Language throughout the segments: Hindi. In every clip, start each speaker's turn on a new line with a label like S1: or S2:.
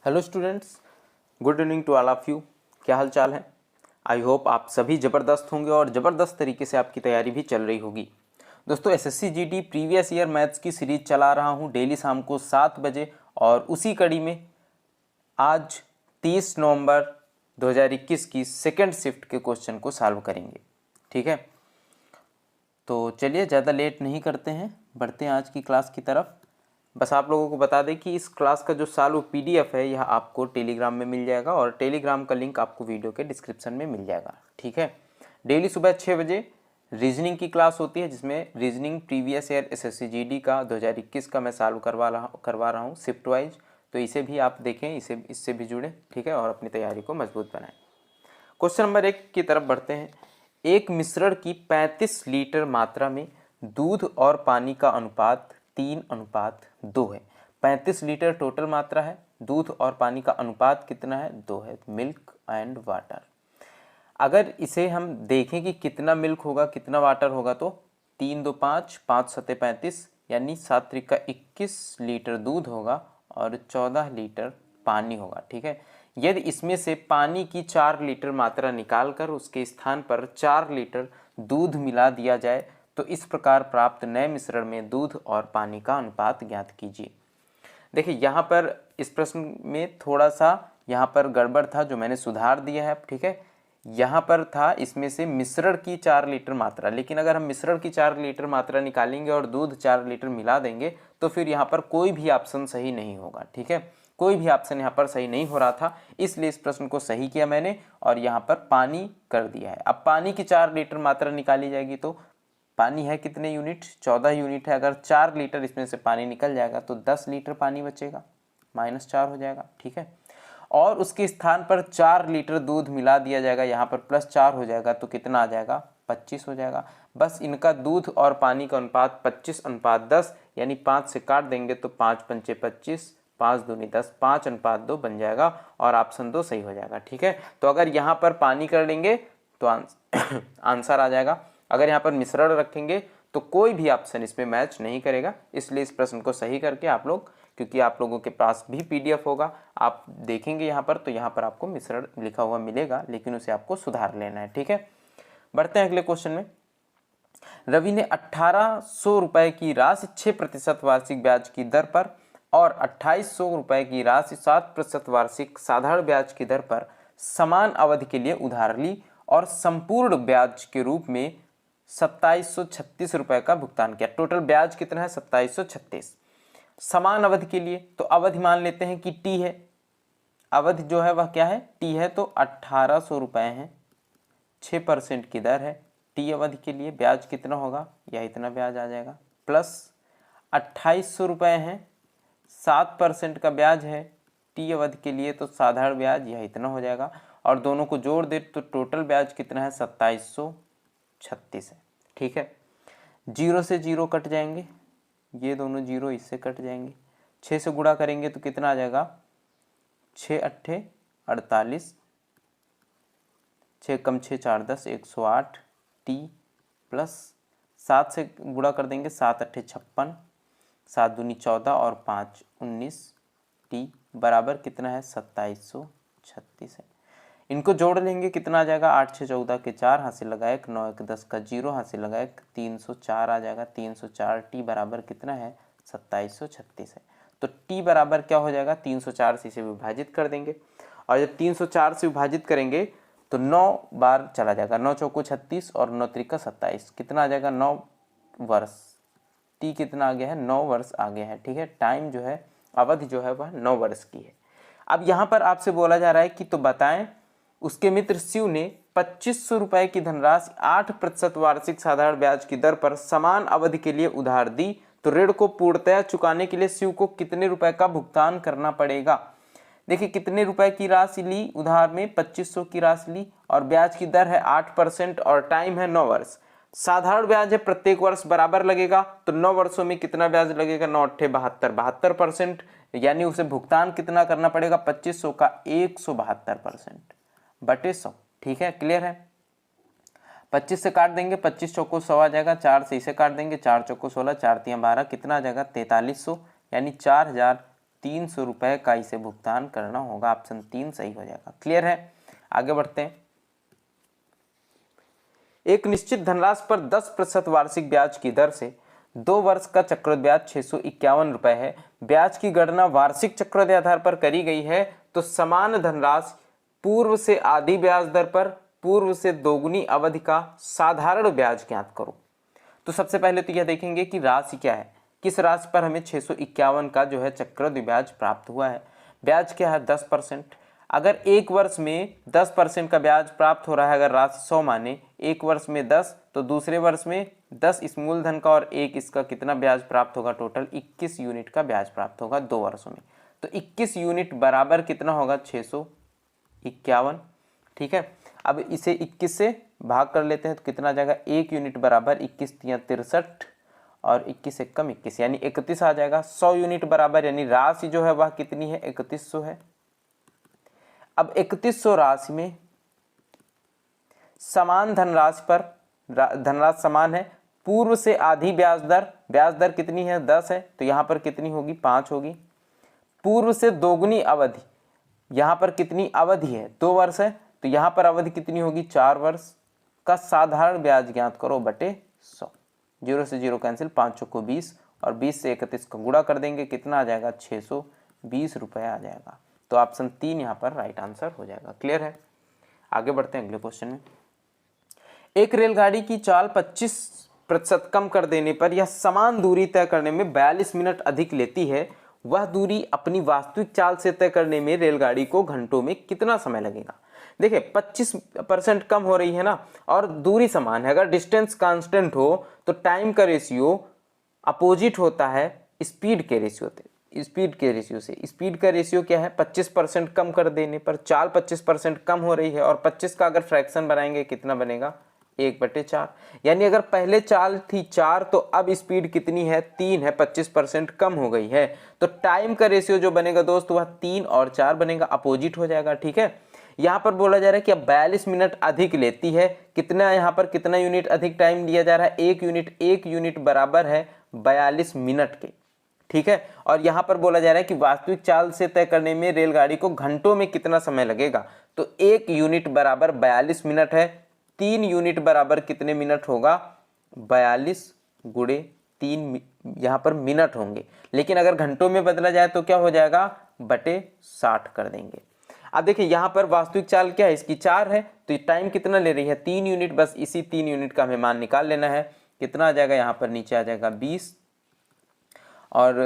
S1: Hello students, good evening to all of you. क्या हाल चाल है? आई होप आप सभी ज़बरदस्त होंगे और ज़बरदस्त तरीके से आपकी तैयारी भी चल रही होगी। दोस्तों, SSC GD previous year maths की सीरीज चला रहा हूँ डेली शाम को 7 बजे, और उसी कड़ी में आज 30 नवंबर 2021 की सेकेंड शिफ्ट के क्वेश्चन को सॉल्व करेंगे। ठीक है, तो चलिए ज़्यादा लेट नहीं करते हैं, बढ़ते हैं आज की क्लास की तरफ। बस आप लोगों को बता दें कि इस क्लास का जो सॉल्व पीडीएफ है यह आपको टेलीग्राम में मिल जाएगा, और टेलीग्राम का लिंक आपको वीडियो के डिस्क्रिप्शन में मिल जाएगा। ठीक है, डेली सुबह 6 बजे रीजनिंग की क्लास होती है, जिसमें reasoning previous year SSC GD का 2021 का मैं सॉल्व करवा रहा हूँ शिफ्ट वाइज। तो इसे भी आप देखें, इससे भी जुड़े। ठीक है, और अपनी तैयारी को मजबूत बनाएं। क्वेश्चन नंबर 1 की तरफ बढ़ते हैं। एक मिश्रण की 35 लीटर मात्रा में दूध और पानी का अनुपात 3:2 है। 35 लीटर टोटल मात्रा है, दूध और पानी का अनुपात कितना है? 2 है, मिल्क एंड वाटर। अगर इसे हम देखें कि कितना मिल्क होगा कितना वाटर होगा, तो 3 2 5, 5 7 35, यानी 7 त्रिका 21 लीटर दूध होगा और 14 लीटर पानी होगा। ठीक है, यदि इसमें से पानी की 4 लीटर मात्रा निकालकर उसके स्थान पर 4 लीटर दूध मिला दिया जाए तो इस प्रकार प्राप्त नए मिश्रण में दूध और पानी का अनुपात ज्ञात कीजिए। देखिए, यहाँ पर इस प्रश्न में थोड़ा सा यहाँ पर गड़बड़ था, जो मैंने सुधार दिया है। ठीक है, यहाँ पर था इसमें से मिश्रण की 4 लीटर मात्रा, लेकिन अगर हम मिश्रण की 4 लीटर मात्रा निकालेंगे और दूध 4 लीटर मिला देंगे तो फिर यहाँ पर कोई भी ऑप्शन सही नहीं होगा। ठीक है, कोई भी ऑप्शन यहाँ पर सही नहीं हो रहा था, इसलिए इस प्रश्न को सही किया मैंने और यहाँ पर पानी कर दिया है। अब पानी की 4 लीटर मात्रा निकाली जाएगी तो पानी है कितने यूनिट? 14 यूनिट है। अगर 4 लीटर इसमें से पानी निकल जाएगा तो 10 लीटर पानी बचेगा, -4 हो जाएगा। ठीक है, और उसके स्थान पर 4 लीटर दूध मिला दिया जाएगा, यहाँ पर +4 हो जाएगा तो कितना आ जाएगा? 25 हो जाएगा। बस इनका दूध और पानी का अनुपात 25:10, यानी 5 से काट देंगे तो 5 पंचे 25, 5 दूनी 10, 5:2 बन जाएगा और ऑप्शन 2 सही हो जाएगा। ठीक है, तो अगर यहाँ पर पानी कर लेंगे तो आंसर आ जाएगा। अगर यहाँ पर मिश्रण रखेंगे तो कोई भी ऑप्शन इसमें मैच नहीं करेगा, इसलिए इस प्रश्न को सही करके आप लोग, क्योंकि आप लोगों के पास भी पीडीएफ होगा, आप देखेंगे यहाँ पर तो यहाँ पर आपको मिश्रण लिखा हुआ मिलेगा, लेकिन उसे आपको सुधार लेना है। ठीक है, बढ़ते हैं अगले क्वेश्चन में। रवि ने 1800 रुपए की राशि 6% वार्षिक ब्याज की दर पर और 2800 रुपए की राशि 7% वार्षिक साधारण ब्याज की दर पर समान अवधि के लिए उधार ली और संपूर्ण ब्याज के रूप में 2736 रुपए का भुगतान किया। टोटल ब्याज कितना है? 2736। समान अवधि के लिए तो अवधि मान लेते हैं कि टी है। अवधि जो है वह क्या है? टी है, तो 1800 रुपए है, 6% की दर है। टी अवधि के लिए ब्याज कितना होगा? या इतना ब्याज आ जाएगा, प्लस 2800 रुपए है, 7% का ब्याज है टी अवधि के लिए, तो साधारण ब्याज यह इतना हो जाएगा, और दोनों को जोड़ दे तो टोटल ब्याज कितना है? 2736 है। ठीक है, 0 से 0 कट जाएंगे, ये दोनों 0 इससे कट जाएंगे। 6 से गुणा करेंगे तो कितना आ जाएगा? 6 8 48, 6 कम 6 4 10, 108 टी, प्लस 7 से गुणा कर देंगे, 7 8 56, 7 दूनी 14 और 5 19 टी बराबर कितना है? 2736 है। इनको जोड़ लेंगे, कितना आ जाएगा? 8 6 14 के 4, हासिल लगा 1, 9 1 10 का 0, हासिल लगा 1, 304 आ जाएगा। 304 टी बराबर कितना है? 2736 है। तो टी बराबर क्या हो जाएगा? 304 से इसे विभाजित कर देंगे, और जब 304 से विभाजित करेंगे तो 9 बार चला जाएगा, 9 चौको 36 और 9 त्रिका 27, कितना आ जाएगा? 9 वर्ष। टी कितना आ गया है? 9 वर्ष आ गया है। ठीक है, टाइम जो है, अवधि जो है वह 9 वर्ष की है। अब यहाँ पर आपसे बोला जा रहा है कि तो बताएं, उसके मित्र शिव ने 2500 रुपए की धनराशि 8% वार्षिक साधारण ब्याज की दर पर समान अवधि के लिए उधार दी, तो ऋण को पूर्णतया चुकाने के लिए शिव को कितने रुपए का भुगतान करना पड़ेगा? देखिए, कितने रुपए की राशि ली उधार में? 2500 की राशि ली, और ब्याज की दर है 8% और टाइम है 9 वर्ष। साधारण ब्याज है, प्रत्येक वर्ष बराबर लगेगा, तो 9 वर्षों में कितना ब्याज लगेगा? 9 8 72, 72%, यानी उसे भुगतान कितना करना पड़ेगा? 2500 का 172% बटे 100। ठीक है, क्लियर है? 25 से काट देंगे, 25 चौको 100 आ जाएगा, 4 से इसे काट देंगे, 4 चौको 16, 4 3 12, कितना आ जाएगा? 4300, यानी 4000 300 रुपये का इसे भुगतान करना होगा। ऑप्शन 3 सही हो जाएगा। क्लियर है, आगे बढ़ते हैं। एक निश्चित धनराशि पर 10% वार्षिक ब्याज की दर से 2 वर्ष का चक्रवृद्धि ब्याज 651 रुपये है। ब्याज की गणना वार्षिक चक्रवृद्धि आधार पर करी गई है, तो समान धनराशि पूर्व से आधी ब्याज दर पर पूर्व से दोगुनी अवधि का साधारण ब्याज ज्ञात करो। तो सबसे पहले तो यह देखेंगे कि राशि क्या है, किस राशि पर हमें 651 का जो है चक्रवृद्धि ब्याज प्राप्त हुआ है। ब्याज क्या है 10%। अगर एक वर्ष में 10% का ब्याज प्राप्त हो रहा है, अगर राशि 100 माने, एक वर्ष में 10, तो दूसरे वर्ष में 10 इस मूलधन का और 1 इसका कितना ब्याज प्राप्त होगा, टोटल 21 यूनिट का ब्याज प्राप्त होगा 2 वर्षों में। तो 21 यूनिट बराबर कितना होगा 651। ठीक है, अब इसे 21 से भाग कर लेते हैं तो कितना आ जाएगा, 1 यूनिट बराबर 21 × 63 और 21 × 1 = 21 यानी 31 आ जाएगा। 100 यूनिट बराबर यानी राशि जो है वह कितनी है 3100 है। अब 3100 राशि में समान धनराशि पर धनराशि समान है, पूर्व से आधी ब्याज दर कितनी है 10 है, तो यहाँ पर कितनी होगी 5 होगी। पूर्व से दोगुनी अवधि, यहाँ पर कितनी अवधि है 2 वर्ष है, तो यहाँ पर अवधि कितनी होगी 4 वर्ष का साधारण ब्याज ज्ञात करो बटे 100। 0 से 0 कैंसिल, 5 चौको 20 और 20 से 31 का गुणा कर देंगे, कितना आ जाएगा 620 रुपये आ जाएगा। तो ऑप्शन 3 यहाँ पर राइट आंसर हो जाएगा। क्लियर है, आगे बढ़ते हैं अगले क्वेश्चन में। एक रेलगाड़ी की चाल 25% कम कर देने पर यह समान दूरी तय करने में 42 मिनट अधिक लेती है। वह दूरी अपनी वास्तविक चाल से तय करने में रेलगाड़ी को घंटों में कितना समय लगेगा। देखिए 25% कम हो रही है ना, और दूरी समान है। अगर डिस्टेंस कांस्टेंट हो तो टाइम का रेशियो अपोजिट होता है स्पीड के रेशियो से। स्पीड का रेशियो क्या है 25% कम कर देने पर, चाल 25% कम हो रही है और 25 का अगर फ्रैक्शन बनाएंगे कितना बनेगा 1/4। यानी अगर पहले चाल थी 4 तो अब स्पीड कितनी है 3 है, 25% कम हो गई है। तो टाइम का रेशियो जो बनेगा दोस्त वह 3 और 4 बनेगा, अपोजिट हो जाएगा। ठीक है, यहाँ पर बोला जा रहा है कि अब 42 मिनट अधिक लेती है। कितना यहाँ पर कितना यूनिट अधिक टाइम लिया जा रहा है 1 यूनिट बराबर है 42 मिनट के। ठीक है, और यहाँ पर बोला जा रहा है कि वास्तविक चाल से तय करने में रेलगाड़ी को घंटों में कितना समय लगेगा। तो 1 यूनिट बराबर 42 मिनट है, 3 यूनिट बराबर कितने मिनट होगा 42 × 3 यहाँ पर मिनट होंगे, लेकिन अगर घंटों में बदला जाए तो क्या हो जाएगा बटे 60 कर देंगे। अब देखिए यहाँ पर वास्तविक चाल क्या है इसकी 4 है, तो टाइम कितना ले रही है 3 यूनिट। बस इसी 3 यूनिट का हमें मान निकाल लेना है। कितना आ जाएगा यहाँ पर नीचे आ जाएगा 20 और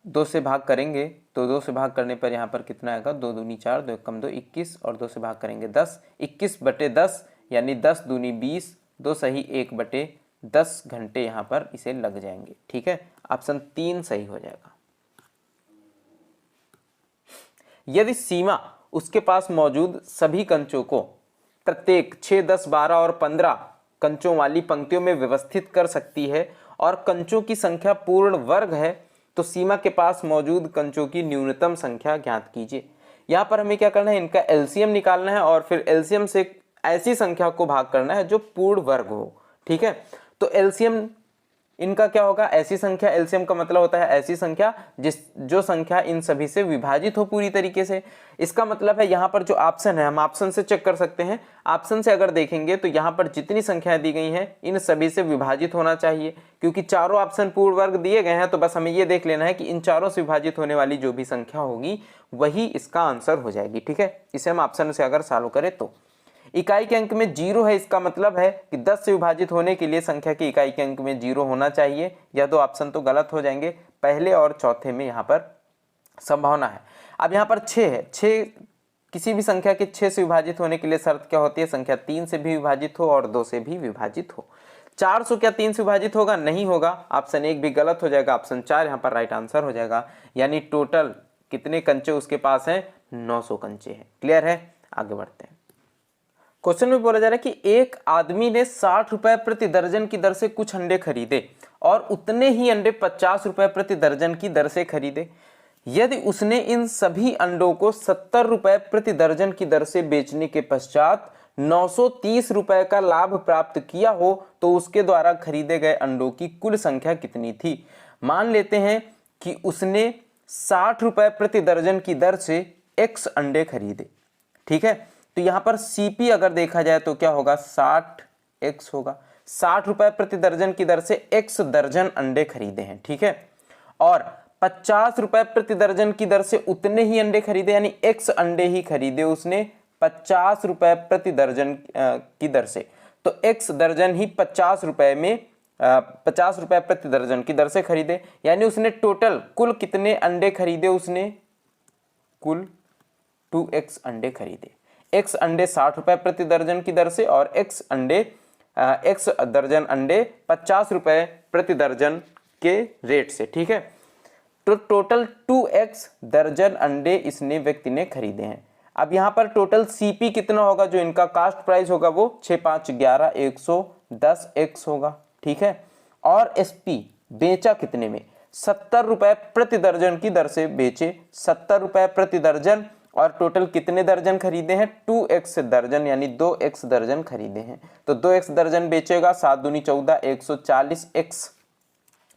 S1: 2 से भाग करेंगे तो 2 से भाग करने पर यहाँ पर कितना आएगा 2 दूनी 4, 2 कम 2 21 और 2 से भाग करेंगे 10, 21/10 यानी 10 दूनी 20, 2 सही 1/10 घंटे यहाँ पर इसे लग जाएंगे। ठीक है, ऑप्शन 3 सही हो जाएगा। यदि सीमा उसके पास मौजूद सभी कंचों को प्रत्येक 6, 10, 12 और 15 कंचों वाली पंक्तियों में व्यवस्थित कर सकती है और कंचों की संख्या पूर्ण वर्ग है, तो सीमा के पास मौजूद कंचों की न्यूनतम संख्या ज्ञात कीजिए। यहाँ पर हमें क्या करना है इनका एलसीएम निकालना है और फिर एलसीएम से ऐसी संख्या को भाग करना है जो पूर्ण वर्ग हो। ठीक है, तो एलसीएम इनका क्या होगा ऐसी संख्या, एलसीएम का मतलब होता है ऐसी संख्या जो संख्या इन सभी से विभाजित हो पूरी तरीके से। इसका मतलब है यहाँ पर जो ऑप्शन है हम ऑप्शन से चेक कर सकते हैं। ऑप्शन से अगर देखेंगे तो यहाँ पर जितनी संख्याएं दी गई हैं इन सभी से विभाजित होना चाहिए, क्योंकि चारों ऑप्शन पूर्ण वर्ग दिए गए हैं। तो बस हमें ये देख लेना है कि इन चारों से विभाजित होने वाली जो भी संख्या होगी वही इसका आंसर हो जाएगी। ठीक है, इसे हम ऑप्शन से अगर सॉल्व करें तो इकाई के अंक में 0 है, इसका मतलब है कि 10 से विभाजित होने के लिए संख्या की इकाई के अंक में 0 होना चाहिए। यह 2 ऑप्शन तो गलत हो जाएंगे, पहले और चौथे में यहाँ पर संभावना है। अब यहाँ पर 6 है, 6 किसी भी संख्या के 6 से विभाजित होने के लिए शर्त क्या होती है संख्या 3 से भी विभाजित हो और 2 से भी विभाजित हो। 400 क्या 3 से विभाजित होगा, नहीं होगा, ऑप्शन 1 भी गलत हो जाएगा, ऑप्शन 4 यहाँ पर राइट आंसर हो जाएगा। यानी टोटल कितने कंचे उसके पास हैं 900 कंचे हैं। क्लियर है, आगे बढ़ते हैं। क्वेश्चन में बोला जा रहा है कि एक आदमी ने 60 रुपए प्रति दर्जन की दर से कुछ अंडे खरीदे और उतने ही अंडे 50 रुपए प्रति दर्जन की दर से खरीदे। यदि उसने इन सभी अंडों को 70 रुपए प्रति दर्जन की दर से बेचने के पश्चात 930 रुपए का लाभ प्राप्त किया हो तो उसके द्वारा खरीदे गए अंडों की कुल संख्या कितनी थी। मान लेते हैं कि उसने 60 रुपए प्रति दर्जन की दर से x अंडे खरीदे। ठीक है, तो यहां पर CP अगर देखा जाए तो क्या होगा, 60x होगा। 60 रुपए प्रति दर्जन की दर से x दर्जन अंडे खरीदे हैं। ठीक है, और 50 रुपए प्रति दर्जन की दर से उतने ही अंडे खरीदे, यानी x अंडे ही खरीदे उसने 50 रुपए प्रति दर्जन की दर से, तो x दर्जन ही 50 रुपए में 50 रुपए प्रति दर्जन की दर से खरीदे, यानी उसने टोटल कुल कितने अंडे खरीदे, उसने कुल 2x अंडे खरीदे। x अंडे 60 रुपए प्रति दर्जन की दर से और x दर्जन अंडे 50 रुपए प्रति दर्जन के रेट से। ठीक है, तो टोटल 2x दर्जन अंडे इसने व्यक्ति ने खरीदे हैं। अब यहाँ पर टोटल CP कितना होगा, जो इनका कास्ट प्राइस होगा वो 6 5 11 110x होगा। ठीक है, और SP बेचा कितने में, 70 रुपए प्रति दर्जन की दर से बेचे, 70 रुपए प्रति दर्जन, और टोटल कितने दर्जन खरीदे हैं, 2x दर्जन, यानी 2x दर्जन खरीदे हैं। तो 2x दर्जन बेचेगा, 7 दूनी 14 140x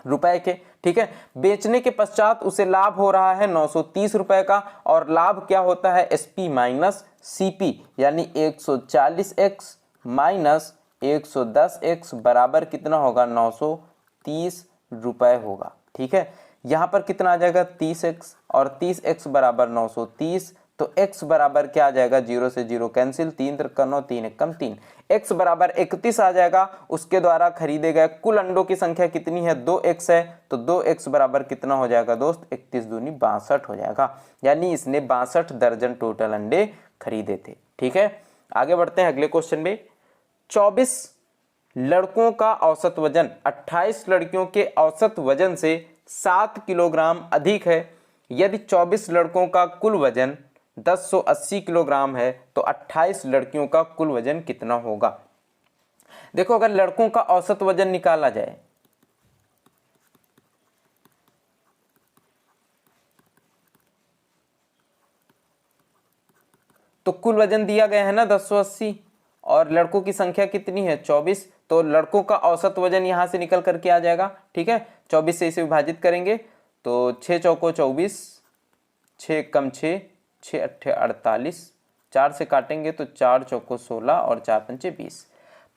S1: रुपए के। ठीक है, बेचने के पश्चात उसे लाभ हो रहा है 930 रुपए का, और लाभ क्या होता है, SP माइनस CP, यानी 140x माइनस 110x बराबर कितना होगा, 930 रुपए होगा। ठीक है, यहां पर कितना आ जाएगा, 30x, और 30x बराबर 930, तो x बराबर क्या आ जाएगा, 0 से 0 कैंसिल, 3 3 9 3 1 3, x बराबर 31 आ जाएगा। उसके द्वारा खरीदे गए कुल अंडों की संख्या कितनी है, 2x है, तो 2x बराबर कितना हो जाएगा दोस्त, 31 दूनी 62 हो जाएगा, यानी इसने 62 दर्जन टोटल अंडे खरीदे थे। ठीक है, आगे बढ़ते हैं अगले क्वेश्चन में। 24 लड़कों का औसत वजन 28 लड़कियों के औसत वजन से 7 किलोग्राम अधिक है। यदि 24 लड़कों का कुल वजन 1080 किलोग्राम है तो 28 लड़कियों का कुल वजन कितना होगा। देखो, अगर लड़कों का औसत वजन निकाला जाए तो कुल वजन दिया गया है ना 1080, और लड़कों की संख्या कितनी है 24, तो लड़कों का औसत वजन यहां से निकल करके आ जाएगा। ठीक है, 24 से इसे विभाजित करेंगे तो 6 चौको 24, 6 कम 6, 6 अट्ठे 48, 4 से काटेंगे तो 4 चौको 16 और 4 पंचे 20।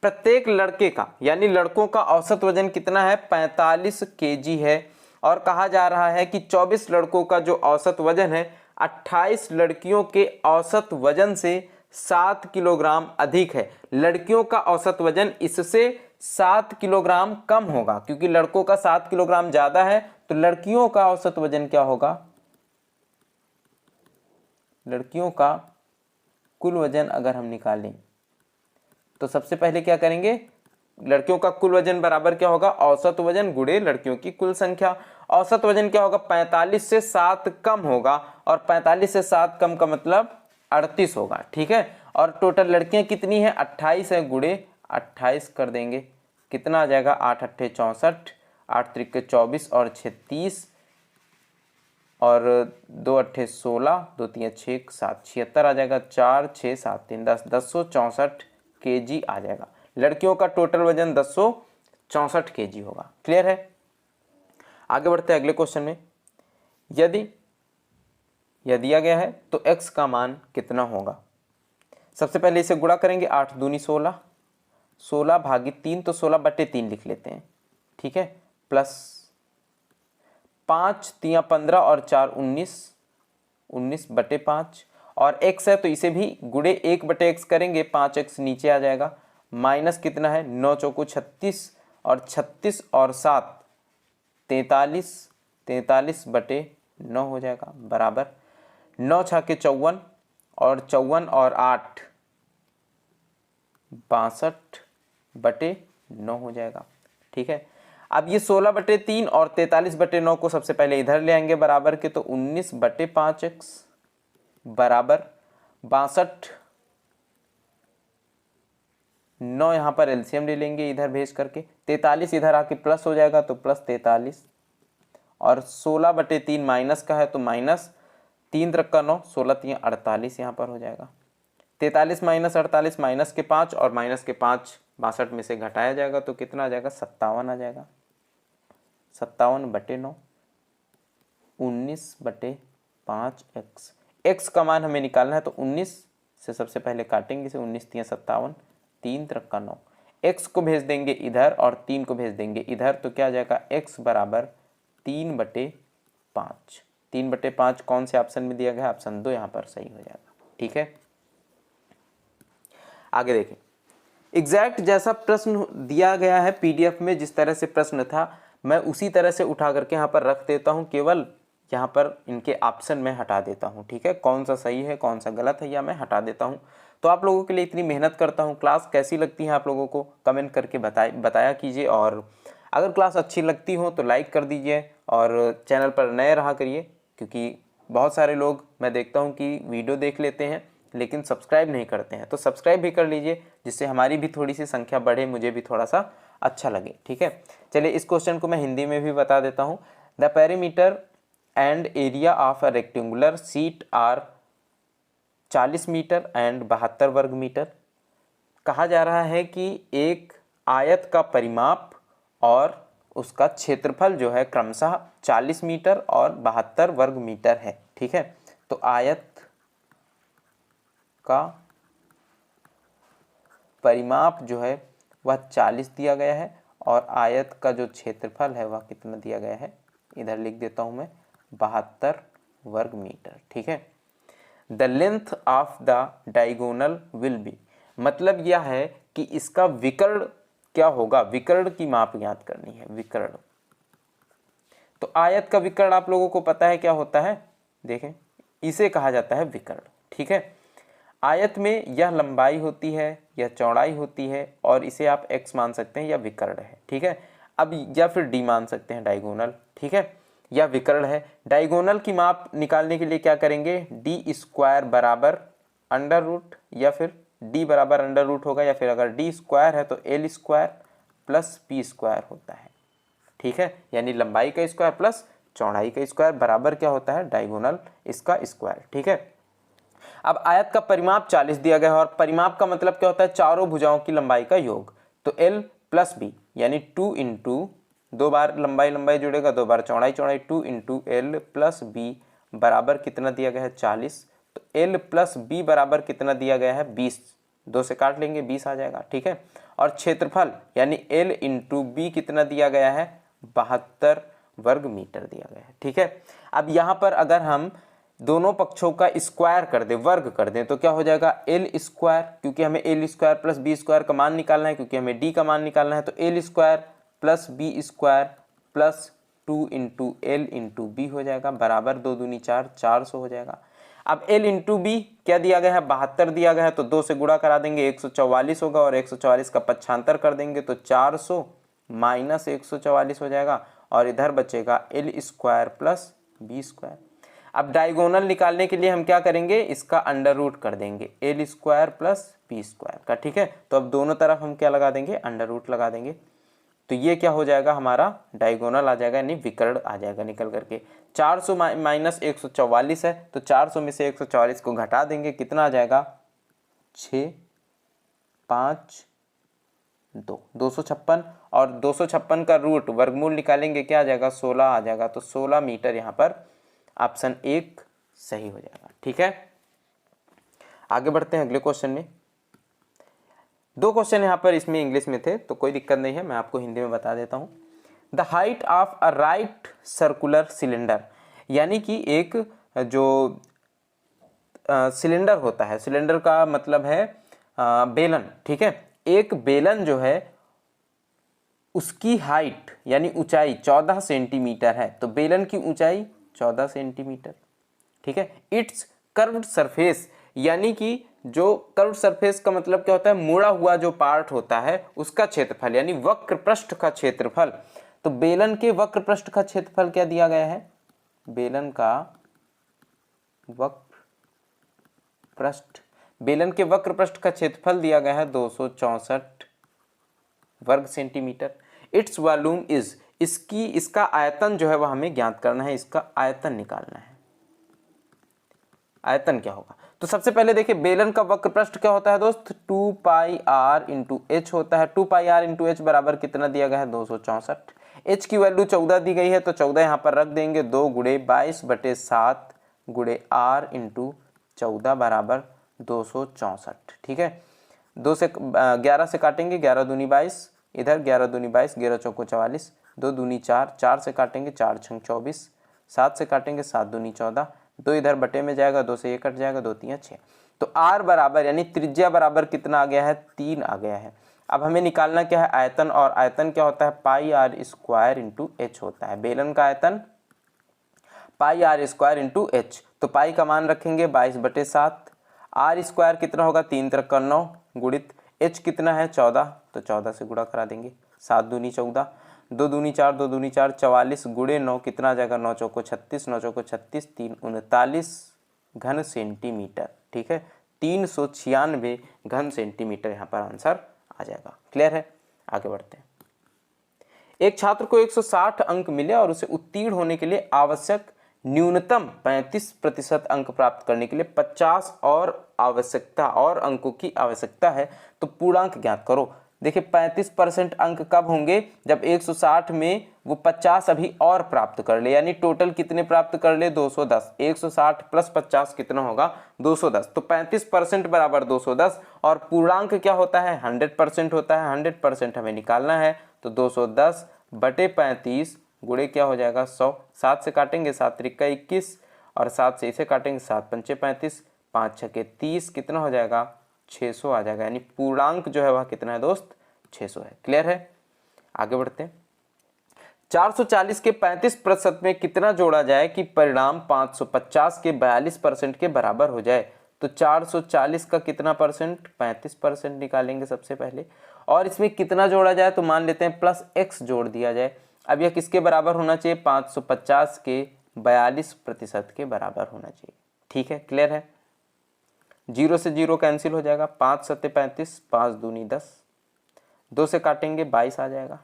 S1: प्रत्येक लड़के का यानी लड़कों का औसत वजन कितना है, 45 kg है, और कहा जा रहा है कि 24 लड़कों का जो औसत वजन है 28 लड़कियों के औसत वजन से 7 किलोग्राम अधिक है। लड़कियों का औसत वजन इससे 7 किलोग्राम कम होगा, क्योंकि लड़कों का 7 किलोग्राम ज्यादा है, तो लड़कियों का औसत वजन क्या होगा, लड़कियों का कुल वजन अगर हम निकालें तो सबसे पहले क्या करेंगे, लड़कियों का कुल वजन बराबर क्या होगा, औसत वजन गुणे लड़कियों की कुल संख्या। औसत वजन क्या होगा, 45 से 7 कम होगा, और 45 से 7 कम का मतलब 38 होगा। ठीक है, और टोटल लड़कियां कितनी है, 28 है, गुणे 28 कर देंगे, कितना आ जाएगा, 8 अट्ठे 64, 8 त्रिक 24 और 36, और 2 अट्ठे 16, 2 3 6 7, 76 आ जाएगा, 4 6 7 3 10, 1064 kg आ जाएगा। लड़कियों का टोटल वजन 1064 kg होगा। क्लियर है, आगे बढ़ते हैं अगले क्वेश्चन में। यदि यह दिया गया है तो x का मान कितना होगा। सबसे पहले इसे गुणा करेंगे, 8 दूनी 16, 16 भागित 3, तो 16 बटे 3 लिख लेते हैं। ठीक है, प्लस 5 3 15 और 4 19, 19 बटे 5, और x है तो इसे भी गुणे 1 बटे x करेंगे, 5x नीचे आ जाएगा, माइनस कितना है, 9 चौको 36, और 36 और 7 43, 43 बटे 9 हो जाएगा, बराबर 9 छाके 54, और 54 और 8 62 बटे 9 हो जाएगा। ठीक है, अब ये 16 बटे 3 और 43 बटे 9 को सबसे पहले इधर ले आएंगे बराबर के, तो 19 बटे 5x बराबर 62, 9 यहाँ पर एलसीएम ले लेंगे इधर भेज करके, 43 इधर आके प्लस हो जाएगा तो प्लस 43, और 16 बटे 3 माइनस का है तो माइनस 3 त्रिक 9, 16 3 48 यहाँ पर हो जाएगा, 43 माइनस 48 माइनस के 5, और माइनस के 5 62 में से घटाया जाएगा तो कितना आ जाएगा, 57 आ जाएगा, 57 बटे 9। 19/5x। x का मान हमें निकालना है तो 19 से सबसे पहले काटेंगे इसे, 19 3 57, 3 3 9। x को भेज देंगे इधर और 3 को भेज देंगे इधर, तो क्या आ जाएगा x बराबर 3/5। 3/5 कौन से ऑप्शन में दिया गया है? ऑप्शन 2 यहाँ पर सही हो जाएगा। ठीक है, आगे देखें। एग्जैक्ट जैसा प्रश्न दिया गया है पीडीएफ में, जिस तरह से प्रश्न था मैं उसी तरह से उठा करके यहाँ पर रख देता हूँ, केवल यहाँ पर इनके ऑप्शन में हटा देता हूँ। ठीक है, कौन सा सही है कौन सा गलत है या मैं हटा देता हूँ। तो आप लोगों के लिए इतनी मेहनत करता हूँ। क्लास कैसी लगती है आप लोगों को कमेंट करके बताया कीजिए, और अगर क्लास अच्छी लगती हो तो लाइक कर दीजिए और चैनल पर नए रहा करिए, क्योंकि बहुत सारे लोग मैं देखता हूँ कि वीडियो देख लेते हैं लेकिन सब्सक्राइब नहीं करते हैं, तो सब्सक्राइब भी कर लीजिए, जिससे हमारी भी थोड़ी सी संख्या बढ़े, मुझे भी थोड़ा सा अच्छा लगे। ठीक है, चलिए इस क्वेश्चन को मैं हिंदी में भी बता देता हूँ। The perimeter and area of a rectangular sheet are 40 metre and 72 वर्ग मीटर। कहा जा रहा है कि एक आयत का परिमाप और उसका क्षेत्रफल जो है क्रमशः 40 मीटर और 72 वर्ग मीटर है। ठीक है, तो आयत का परिमाप जो है वह 40 दिया गया है और आयत का जो क्षेत्रफल है वह कितना दिया गया है, इधर लिख देता हूं मैं 72 वर्ग मीटर। ठीक है, the length of the diagonal will be, मतलब यह है कि इसका विकर्ण क्या होगा, विकर्ण की माप ज्ञात करनी है। विकर्ण, तो आयत का विकर्ण आप लोगों को पता है क्या होता है, देखें इसे कहा जाता है विकर्ण। ठीक है, आयत में यह लंबाई होती है, यह चौड़ाई होती है और इसे आप x मान सकते हैं, यह विकर्ण है। ठीक है, अब या फिर d मान सकते हैं, डायगोनल। ठीक है, यह विकर्ण है। डायगोनल की माप निकालने के लिए क्या करेंगे, d² बराबर अंडर रूट, या फिर d बराबर अंडर रूट होगा, या फिर अगर d² है तो l² प्लस p² होता है। ठीक है, यानी लंबाई का स्क्वायर प्लस चौड़ाई का स्क्वायर बराबर क्या होता है, डायगोनल इसका स्क्वायर। ठीक है, अब आयत का परिमाप 40 दिया गया है और परिमाप का मतलब क्या होता है, चारों भुजाओं की लंबाई का योग। तो l प्लस बी यानी 2 इंटू, 2 बार लंबाई जुड़ेगा, 2 बार चौड़ाई 2 इंटू एल प्लस बी बराबर कितना दिया गया है, 40। तो l प्लस बी बराबर कितना दिया गया है, 20। 2 से काट लेंगे 20 आ जाएगा। ठीक है, और क्षेत्रफल यानी l इंटू बी कितना दिया गया है, 72 वर्ग मीटर दिया गया है। ठीक है, अब यहाँ पर अगर हम दोनों पक्षों का स्क्वायर कर दें, वर्ग कर दें, तो क्या हो जाएगा, l², क्योंकि हमें l² प्लस b² का मान निकालना है, क्योंकि हमें d का मान निकालना है, तो l² plus b² plus 2 into L into B हो जाएगा बराबर 2 दूनी 4, 400 हो जाएगा। अब l इंटू बी क्या दिया गया है, 72 दिया गया है, तो 2 से गुणा करा देंगे 144 होगा और 144 का पक्षांतर कर देंगे तो 400 माइनस 144 हो जाएगा और इधर बचेगा l² प्लस b²। अब डायगोनल निकालने के लिए हम क्या करेंगे, इसका अंडर रूट कर देंगे l² प्लस p² का। ठीक है, तो अब दोनों तरफ हम क्या लगा देंगे, अंडर रूट लगा देंगे, तो ये क्या हो जाएगा, हमारा डायगोनल आ जाएगा, यानी विकर्ण आ जाएगा निकल करके। 400 माइनस 144 है, तो 400 में से 144 को घटा देंगे, कितना आ जाएगा, 6 5 2, 256, और 256 का रूट वर्गमूल निकालेंगे, क्या आ जाएगा, 16 आ जाएगा। तो 16 मीटर यहाँ पर ऑप्शन 1 सही हो जाएगा। ठीक है, आगे बढ़ते हैं अगले क्वेश्चन में। 2 क्वेश्चन यहाँ पर इसमें इंग्लिश में थे, तो कोई दिक्कत नहीं है, मैं आपको हिंदी में बता देता हूँ। The height of a right circular cylinder, यानी कि एक जो सिलेंडर होता है, सिलेंडर का मतलब है बेलन। ठीक है, एक बेलन जो है उसकी हाइट यानी ऊंचाई 14 सेंटीमीटर है, तो बेलन की ऊंचाई 14 सेंटीमीटर। ठीक है, इट्स कर्व्ड सरफेस, यानी कि जो कर्व्ड सरफेस का मतलब क्या होता है, मुड़ा हुआ जो पार्ट होता है उसका क्षेत्रफल, यानी वक्र पृष्ठ का क्षेत्रफल। तो बेलन के वक्र पृष्ठ का क्षेत्रफल क्या दिया गया है, बेलन का वक्र पृष्ठ, बेलन के वक्र पृष्ठ का क्षेत्रफल दिया गया है 264 वर्ग सेंटीमीटर। इट्स वॉल्यूम इज, इसका आयतन जो है वह हमें ज्ञात करना है, इसका आयतन निकालना है। आयतन क्या होगा, तो सबसे पहले देखिए बेलन का वक्र पृष्ठ क्या होता है दोस्त, 2 पाई r इंटू एच होता है। 2 पाई r इंटू एच बराबर कितना दिया गया है, 264। h की वैल्यू 14 दी गई है तो 14 यहाँ पर रख देंगे, 2 गुणे 22/7 गुणे r इंटू 14 बराबर 264। ठीक है, 2 से 11 से काटेंगे, 11 दूनी 22, इधर 11 दूनी 22, 11 चौको 44, 2 दूनी 4, 4 से काटेंगे 4 छंग 24, 7 से काटेंगे 7 दूनी 14, 2 इधर बटे में जाएगा, 2 से ये कट जाएगा, 2 3 6। तो r बराबर यानी त्रिज्या बराबर कितना आ गया है, 3 आ गया है। अब हमें निकालना क्या है, आयतन, और आयतन क्या होता है, पाई आर स्क्वायर इंटू एच होता है। बेलन का आयतन पाई आर स्क्वायर इंटू एच, तो पाई का मान रखेंगे 22/7, आर स्क्वायर कितना होगा 3 × 9 गुणित एच कितना है 14, तो 14 से गुणा करा देंगे, 7 दूनी 14, 2 दूनी 4, 2 दूनी 4, 44 गुणे 9 कितना आ जाएगा, 9 चौको 36, 9 चौको 36, 3 39 घन सेंटीमीटर। ठीक है, 396 घन सेंटीमीटर यहाँ पर आंसर आ जाएगा। क्लियर है, आगे बढ़ते हैं। एक छात्र को 160 अंक मिले और उसे उत्तीर्ण होने के लिए आवश्यक न्यूनतम 35% अंक प्राप्त करने के लिए 50 और अंकों की आवश्यकता है, तो पूर्णांक ज्ञात करो। देखिए 35% अंक कब होंगे, जब 160 में वो 50 अभी और प्राप्त कर ले, यानी टोटल कितने प्राप्त कर ले, 210। 160 प्लस 50 कितना होगा, 210। तो 35% बराबर 210, और पूर्णांक क्या होता है, 100% होता है। 100% हमें निकालना है, तो 210/35 गुणे क्या हो जाएगा, 100। 7 से काटेंगे, 7 × 21, और 7 से इसे काटेंगे, 7 × 5 = 35, 5 × 6 = 30, कितना हो जाएगा, 600 आ जाएगा। यानी पूर्णांक जो है वह कितना है दोस्त, 600 है। क्लियर है, आगे बढ़ते हैं। 440 के 35% में कितना जोड़ा जाए कि परिणाम 550 के 42% के बराबर हो जाए, तो 440 का कितना परसेंट, 35% निकालेंगे सबसे पहले, और इसमें कितना जोड़ा जाए, तो मान लेते हैं प्लस x जोड़ दिया जाए। अब यह किसके बराबर होना चाहिए, 550 के 42% के बराबर होना चाहिए। ठीक है, क्लियर है, 0 से 0 कैंसिल हो जाएगा, 5 × 7 = 35, 5 दूनी 10, 2 से काटेंगे 22 आ जाएगा,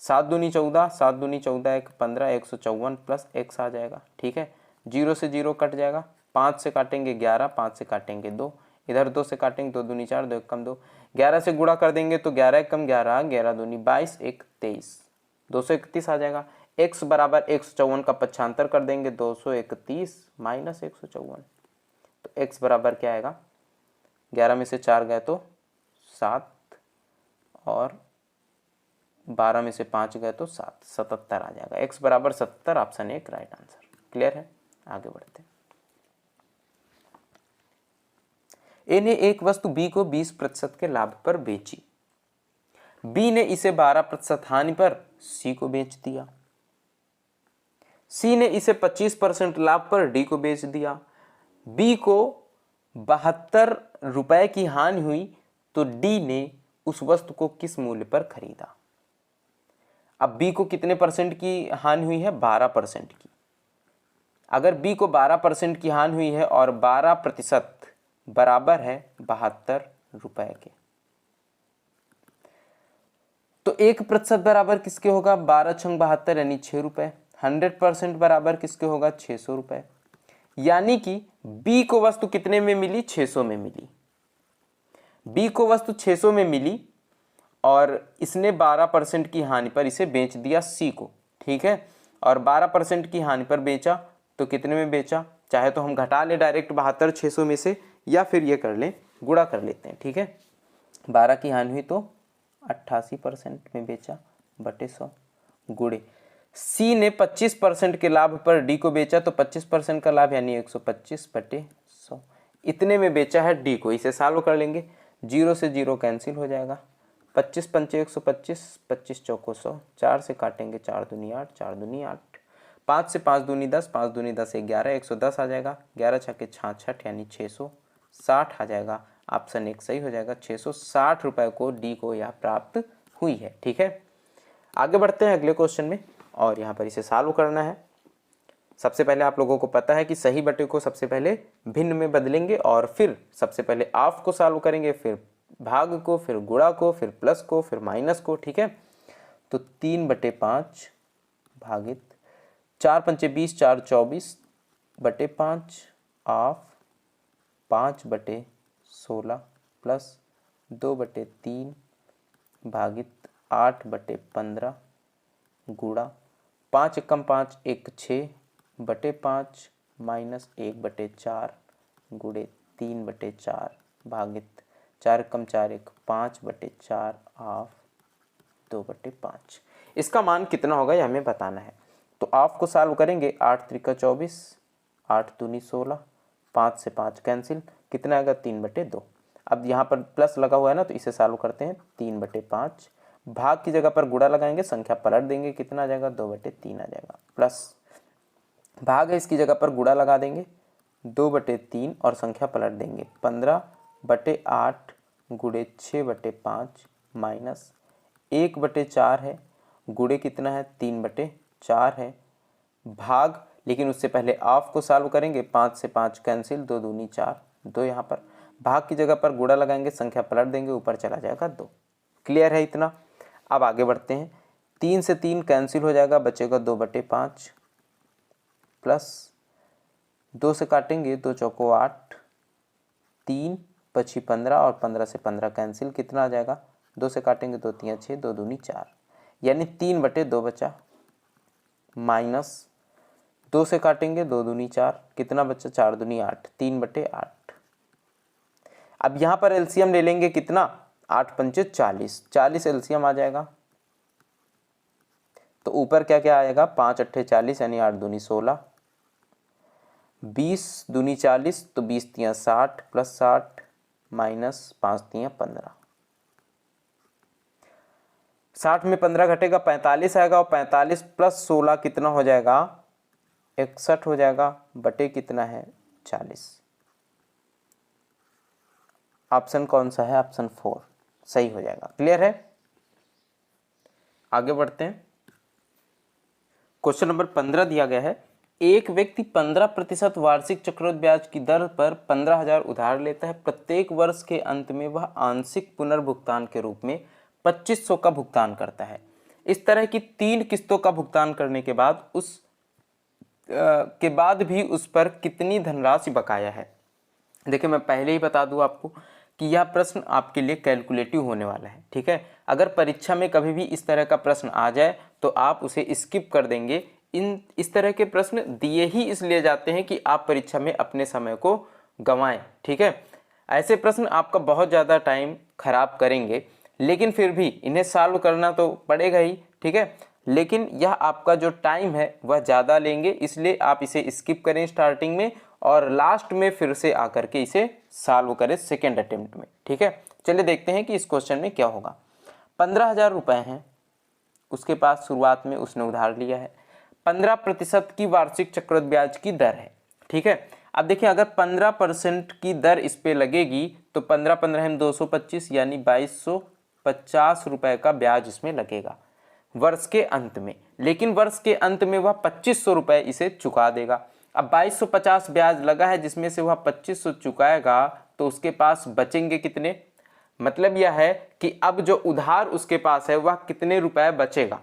S1: 7 दूनी 14, 7 दूनी 14 = 15, 154 प्लस x आ जाएगा। ठीक है, 0 से 0 कट जाएगा, 5 से काटेंगे 11, 5 से काटेंगे 2, इधर 2 से काटेंगे, 2 दूनी 4, 2 × 1 = 2, 11 से गुणा कर देंगे तो 11 × 1 = 11, 11 दूनी 22, 1 23, 231 आ जाएगा। x बराबर 154 का पक्षांतर कर देंगे, 231 माइनस 154, तो x बराबर क्या आएगा, 11 में से 4 गए तो 7, और 12 में से 5 गए तो 7, 77 आ जाएगा। x बराबर 70, ऑप्शन 1 राइट आंसर। क्लियर है, आगे बढ़ते हैं। ए ने एक वस्तु बी को 20% के लाभ पर बेची, बी ने इसे 12% हानि पर सी को बेच दिया, सी ने इसे 25% लाभ पर डी को बेच दिया, बी को 72 रुपए की हानि हुई, तो डी ने उस वस्तु को किस मूल्य पर खरीदा। अब बी को कितने परसेंट की हानि हुई है, 12% की। अगर बी को 12% की हानि हुई है और 12% बराबर है 72 रुपए के, तो 1% बराबर किसके होगा, 12 × 72 यानी 6 रुपए। 100% बराबर किसके होगा, 600 रुपए। यानी कि बी को वस्तु कितने में मिली, 600 में मिली। बी को वस्तु 600 में मिली और इसने 12% की हानि पर इसे बेच दिया सी को। ठीक है, और 12% की हानि पर बेचा तो कितने में बेचा, चाहे तो हम घटा ले डायरेक्ट 72 600 में से, या फिर ये कर लें, गुणा कर लेते हैं। ठीक है, 12 की हानि हुई तो 88% में बेचा बटे 100, गुणे सी ने 25% के लाभ पर डी को बेचा, तो 25% का लाभ यानी 125 बटे 100, इतने में बेचा है डी को। इसे सॉल्व कर लेंगे, 0 से 0 कैंसिल हो जाएगा, 25 × 5 = 125, 25 चौको 100, 4 से काटेंगे 4 दूनी 8, 4 दूनी 8, 5 से 5 दूनी 10, 5 दूनी 10 = 11, 110 आ जाएगा, 11 × 6 = 66 यानी 660 आ जाएगा। ऑप्शन 1 सही हो जाएगा, 660 रुपए को डी को यह प्राप्त हुई है। ठीक है, आगे बढ़ते हैं अगले क्वेश्चन में, और यहाँ पर इसे सॉल्व करना है। सबसे पहले आप लोगों को पता है कि सही बटे को सबसे पहले भिन्न में बदलेंगे, और फिर सबसे पहले ऑफ को सॉल्व करेंगे, फिर भाग को, फिर गुणा को, फिर प्लस को, फिर माइनस को। ठीक है, तो 3/5 भागित 4 × 5 = 20, 4 × 24 बटे 5 ऑफ 5/16 प्लस 2/3 भागित 8/15 गुड़ा 5 एकम 5 1 6 बटे 5 माइनस 1/4 गुड़े 3/4 भागित 4 एकम 4 1 5/4 ऑफ 2/5। इसका मान कितना होगा ये हमें बताना है। तो ऑफ को सॉल्व करेंगे, 8 त्रिका 24, 8 दूनी 16, 5 से 5 कैंसिल, कितना आएगा 3/2। अब यहाँ पर प्लस लगा हुआ है ना, तो इसे सॉल्व करते हैं। 3/5 भाग की जगह पर गुणा लगाएंगे, संख्या पलट देंगे, कितना आ जाएगा 2/3 आ जाएगा, प्लस भाग है इसकी जगह पर गुणा लगा देंगे 2/3 और संख्या पलट देंगे 15/8 गुड़े 6/5 माइनस 1/4 है गुड़े कितना है 3/4 है भाग, लेकिन उससे पहले ऑफ को सॉल्व करेंगे। 5 से 5 कैंसिल, 2 दूनी 4, 2 यहाँ पर भाग की जगह पर गुणा लगाएंगे, संख्या पलट देंगे, ऊपर चला जाएगा 2। क्लियर है इतना। अब आगे बढ़ते हैं। 3 से 3 कैंसिल हो जाएगा, बचेगा 2/5 प्लस 2 से काटेंगे 2 चौको 8, 3 पची 15 और 15 से 15 कैंसिल, कितना आ जाएगा 2 से काटेंगे 2 3 6, 2 दूनी 4, यानी 3/2 बचा, माइनस 2 से काटेंगे 2 दूनी 4, कितना बचा 4 दूनी 8, 3/8। अब यहाँ पर एलसीएम ले लेंगे, कितना 8 पंचे 40, 40 एलसीएम आ जाएगा। तो ऊपर क्या क्या आएगा 5 अट्ठे 40 यानी 8 दूनी 16, 20 दूनी 40 तो 20 तियाँ 60 प्लस 60 माइनस 5 तियाँ 15, 60 में 15 घटेगा 45 आएगा, और 45 प्लस 16 कितना हो जाएगा 61 हो जाएगा, बटे कितना है 40। ऑप्शन कौन सा है, ऑप्शन 4 सही हो जाएगा। क्लियर है। आगे बढ़ते हैं। क्वेश्चन नंबर 15 दिया गया है, एक व्यक्ति 15% वार्षिक चक्रवृद्धि ब्याज की दर पर 15,000 उधार लेता है। प्रत्येक वर्ष के अंत में वह आंशिक पुनर्भुगतान के रूप में 2500 का भुगतान करता है। इस तरह की 3 किस्तों का भुगतान करने के बाद भी उस पर कितनी धनराशि बकाया है। देखिए मैं पहले ही बता दूं आपको कि यह प्रश्न आपके लिए कैलकुलेटिव होने वाला है। ठीक है, अगर परीक्षा में कभी भी इस तरह का प्रश्न आ जाए तो आप उसे स्किप कर देंगे। इस तरह के प्रश्न दिए ही इसलिए जाते हैं कि आप परीक्षा में अपने समय को गंवाएं। ठीक है, ऐसे प्रश्न आपका बहुत ज़्यादा टाइम खराब करेंगे, लेकिन फिर भी इन्हें सॉल्व करना तो पड़ेगा ही। ठीक है, लेकिन यह आपका जो टाइम है वह ज़्यादा लेंगे, इसलिए आप इसे स्किप करें स्टार्टिंग में और लास्ट में फिर से आकर के इसे सॉल्व करें सेकेंड अटेम्प्ट में। ठीक है, चलिए देखते हैं कि इस क्वेश्चन में क्या होगा। 15,000 रुपये हैं उसके पास, शुरुआत में उसने उधार लिया है। 15% की वार्षिक चक्रवृद्धि ब्याज की दर है। ठीक है, अब देखिए अगर 15% की दर इस पे लगेगी तो 15 225 यानी 2250 रुपये का ब्याज इसमें लगेगा वर्ष के अंत में। लेकिन वर्ष के अंत में वह 2500 रुपये इसे चुका देगा। अब 2250 ब्याज लगा है जिसमें से वह 2500 चुकाएगा, तो उसके पास बचेंगे कितने। मतलब यह है कि अब जो उधार उसके पास है वह कितने रुपए बचेगा।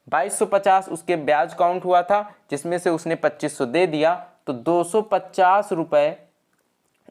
S1: 2250 उसके ब्याज काउंट हुआ था जिसमें से उसने 2500 दे दिया, तो 250 रुपये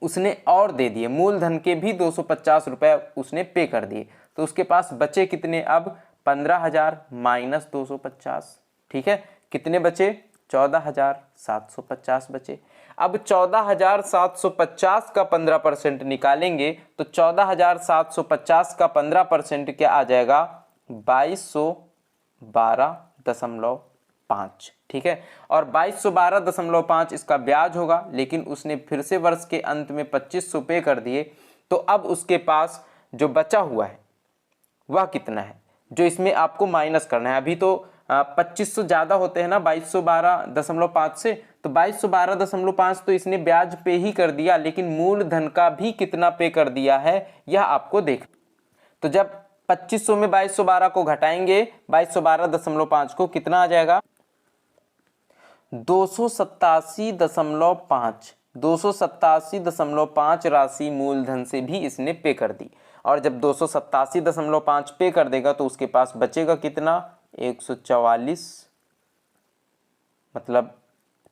S1: उसने और दे दिए, मूलधन के भी 250 रुपये उसने पे कर दिए। तो उसके पास बचे कितने अब 15,000 माइनस 250। ठीक है, कितने बचे 14,750 बचे। अब 14,750 का 15% निकालेंगे तो 14,750 का 15% क्या आ जाएगा 2212.5। ठीक है, और 2212.5 इसका ब्याज होगा, लेकिन उसने फिर से वर्ष के अंत में 2500 पे कर दिए। तो अब उसके पास जो बचा हुआ है वह कितना है, जो इसमें आपको माइनस करना है। अभी तो 2500 ज़्यादा होते हैं ना 2212.5 से, तो 2212.5 तो इसने ब्याज पे ही कर दिया, लेकिन मूलधन का भी कितना पे कर दिया है यह आपको देख। तो जब 2500 में 2212 को घटाएंगे 2212.5 को, कितना आ जाएगा 287.5। 287.5 राशि मूलधन से भी इसने पे कर दी। और जब 287.5 पे कर देगा तो उसके पास बचेगा कितना 144, मतलब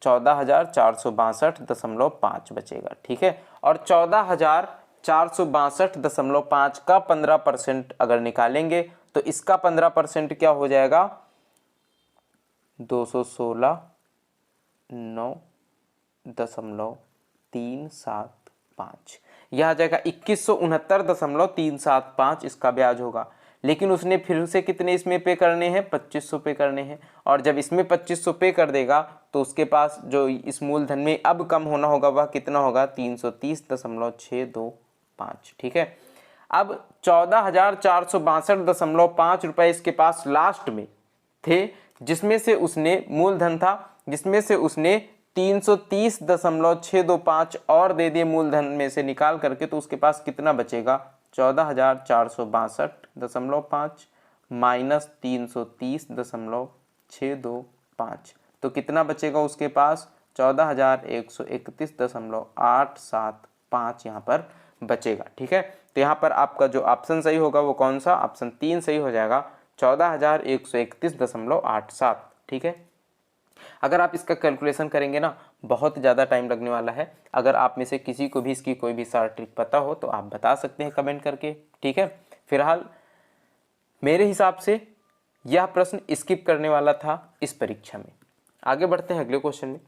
S1: 14,462.5 बचेगा। ठीक है, और 14,462.5 का 15% अगर निकालेंगे तो इसका 15% क्या हो जाएगा 216,9.375, यह आ जाएगा 2169.375 इसका ब्याज होगा। लेकिन उसने फिर से कितने इसमें पे करने हैं, 2500 पे करने हैं। और जब इसमें 2500 पे कर देगा तो उसके पास जो इस मूलधन में अब कम होना होगा वह कितना होगा, 330.625। ठीक है, अब 14,462.5 रुपये इसके पास लास्ट में थे, जिसमें से उसने मूलधन था, जिसमें से उसने 330.625 और दे दिए मूलधन में से निकाल करके, तो उसके पास कितना बचेगा, 14,462.5 माइनस 330.625, तो कितना बचेगा उसके पास, 14,131.875 यहाँ पर बचेगा। ठीक है, तो यहाँ पर आपका जो ऑप्शन सही होगा वो कौन सा, ऑप्शन 3 सही हो जाएगा, 14,131.87। ठीक है, अगर आप इसका कैलकुलेशन करेंगे ना, बहुत ज़्यादा टाइम लगने वाला है। अगर आप में से किसी को भी इसकी कोई भी शॉर्ट ट्रिक पता हो तो आप बता सकते हैं कमेंट करके। ठीक है, फिलहाल मेरे हिसाब से यह प्रश्न स्किप करने वाला था इस परीक्षा में। आगे बढ़ते हैं अगले क्वेश्चन में।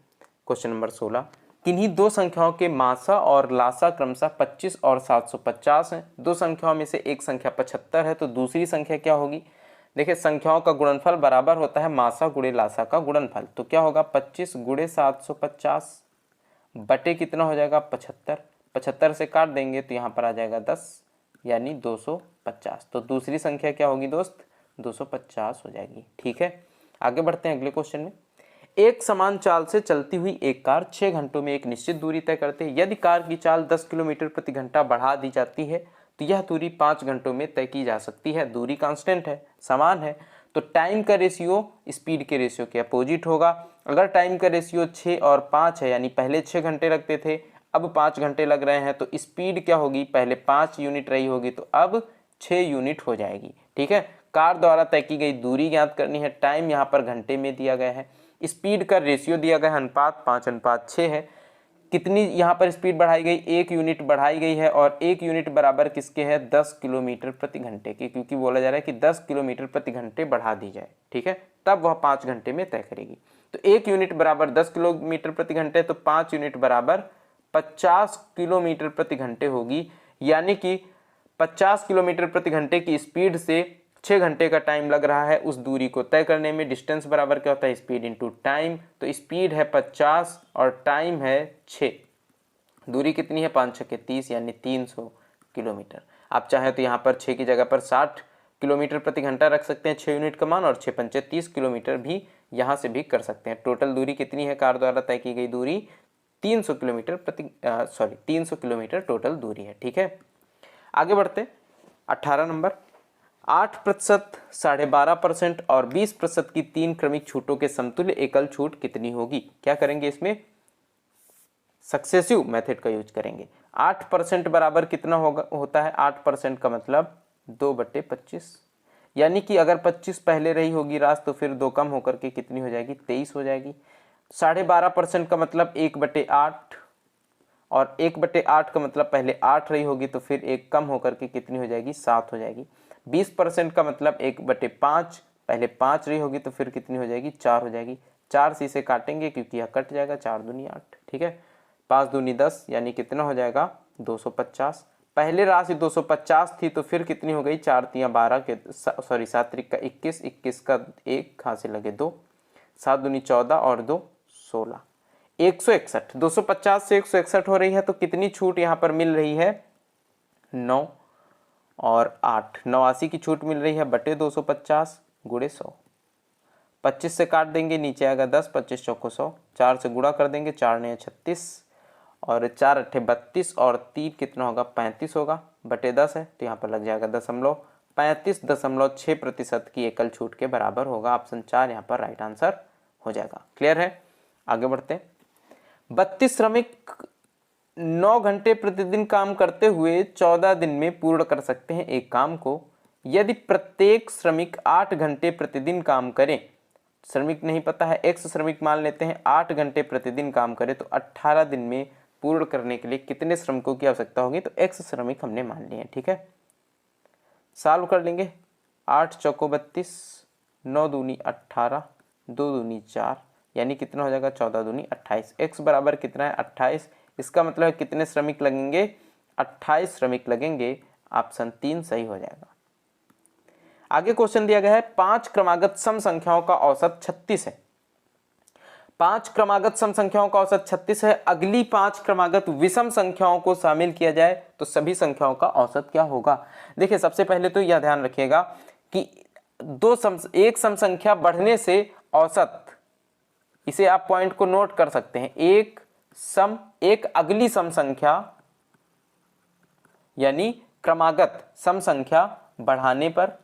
S1: क्वेश्चन नंबर 16, किन्हीं दो संख्याओं के मासा और लासा क्रमशः 25 और 750 हैं। दो संख्याओं में से एक संख्या 75 है, तो दूसरी संख्या क्या होगी। देखिए, संख्याओं का गुणनफल बराबर होता है मासा गुणे लासा का गुणनफल, तो क्या होगा, 25 गुणे 750 बटे कितना हो जाएगा, 75। 75 से काट देंगे तो यहाँ पर आ जाएगा 10, यानी 250। तो दूसरी संख्या क्या होगी दोस्त, 250 हो जाएगी। ठीक है, आगे बढ़ते हैं अगले क्वेश्चन में। एक समान चाल से चलती हुई एक कार 6 घंटों में एक निश्चित दूरी तय करते हैं। यदि कार की चाल 10 किलोमीटर प्रति घंटा बढ़ा दी जाती है तो यह दूरी 5 घंटों में तय की जा सकती है। दूरी कांस्टेंट है, समान है, तो टाइम का रेशियो स्पीड के रेशियो के अपोजिट होगा। अगर टाइम का रेशियो 6 और 5 है, यानी पहले 6 घंटे लगते थे अब 5 घंटे लग रहे हैं, तो स्पीड क्या होगी, पहले 5 यूनिट रही होगी तो अब 6 यूनिट हो जाएगी। ठीक है, कार द्वारा तय की गई दूरी ज्ञात करनी है, टाइम यहाँ पर घंटे में दिया गया है, स्पीड का रेशियो दिया गया है अनुपात 5:6 है। कितनी यहाँ पर स्पीड बढ़ाई गई, 1 यूनिट बढ़ाई गई है, और 1 यूनिट बराबर किसके है, 10 किलोमीटर प्रति घंटे के, क्योंकि बोला जा रहा है कि 10 किलोमीटर प्रति घंटे बढ़ा दी जाए। ठीक है, तब वह 5 घंटे में तय करेगी। तो 1 यूनिट बराबर 10 किलोमीटर प्रति घंटे, तो 5 यूनिट बराबर 50 किलोमीटर प्रति घंटे होगी। यानी कि 50 किलोमीटर प्रति घंटे की स्पीड से 6 घंटे का टाइम लग रहा है उस दूरी को तय करने में। डिस्टेंस बराबर क्या होता है, स्पीड इंटू टाइम, तो स्पीड है 50 और टाइम है 6। दूरी कितनी है, 5 6 30, यानी 300 किलोमीटर। आप चाहें तो यहाँ पर 6 की जगह पर 60 किलोमीटर प्रति घंटा रख सकते हैं, 6 यूनिट का मान, और 6 पंचे 30 किलोमीटर भी यहाँ से भी कर सकते हैं। टोटल दूरी कितनी है, कार द्वारा तय की गई दूरी 300 किलोमीटर टोटल दूरी है। ठीक है, आगे बढ़ते 18 नंबर। 8%, 12.5% और 20% की 3 क्रमिक छूटों के समतुल्य एकल छूट कितनी होगी। क्या करेंगे, इसमें सक्सेसिव मेथड का यूज करेंगे। 8% बराबर कितना होता है, 8% का मतलब 2/25, यानी कि अगर 25 पहले रही होगी रास तो फिर 2 कम होकर के कितनी हो जाएगी, 23 हो जाएगी। 12.5% का मतलब 1/8, और 1/8 का मतलब पहले 8 रही होगी तो फिर 1 कम होकर के कितनी हो जाएगी, 7 हो जाएगी। 20% का मतलब 1/5, पहले 5 रही होगी तो फिर कितनी हो जाएगी, 4 हो जाएगी। 4 से इसे काटेंगे क्योंकि यह कट जाएगा, 4 दूनी 8। ठीक है, 5 दूनी 10, यानी कितना हो जाएगा, 250। पहले राशि 250 थी तो फिर कितनी हो गई, 4 तियाँ 12 के 7 त्रिक का 21, 21 का 1 कहाँ से लगे 2, 7 दूनी 14 और 2 16, 161। 250 से 161 हो रही है तो कितनी छूट यहाँ पर मिल रही है, 9 और 8, 89 की छूट मिल रही है बटे 250 गुणे 100। 25 से काट देंगे, नीचे आएगा 10, 25 चौको 100, 4 से गुणा कर देंगे, 4 ने 36 और 4 अट्ठे 32 और 3 कितना होगा, 35 होगा, बटे 10 है तो यहाँ पर लग जाएगा दशमलव। 35.6% की एकल छूट के बराबर होगा। ऑप्शन 4 यहाँ पर राइट आंसर हो जाएगा। क्लियर है, आगे बढ़ते हैं। 32 श्रमिक 9 घंटे प्रतिदिन काम करते हुए 14 दिन में पूर्ण कर सकते हैं एक काम को। यदि प्रत्येक श्रमिक 8 घंटे प्रतिदिन काम करें, श्रमिक नहीं पता है, एक्स श्रमिक मान लेते हैं, 8 घंटे प्रतिदिन काम करे तो 18 दिन में पूर्ण करने के लिए कितने श्रमिकों की आवश्यकता होगी, तो एक्स श्रमिक हमने मान लिए हैं। ठीक है, सॉल्व कर लेंगे। 8 चौको 32, 9 दूनी 18, 2 दूनी 4 यानी कितना हो जाएगा 14 दूनी 28। x बराबर कितना है 28। इसका मतलब है कितने श्रमिक लगेंगे 28 श्रमिक लगेंगे। ऑप्शन 3 सही हो जाएगा। आगे क्वेश्चन दिया गया है 5 क्रमागत सम संख्याओं का औसत 36 है। 5 क्रमागत सम संख्याओं का औसत 36 है। अगली 5 क्रमागत विषम संख्याओं को शामिल किया जाए तो सभी संख्याओं का औसत क्या होगा। देखिए सबसे पहले तो यह ध्यान रखिएगा कि एक सम संख्या बढ़ने से औसत, इसे आप पॉइंट को नोट कर सकते हैं। एक अगली सम संख्या यानी क्रमागत सम संख्या बढ़ाने पर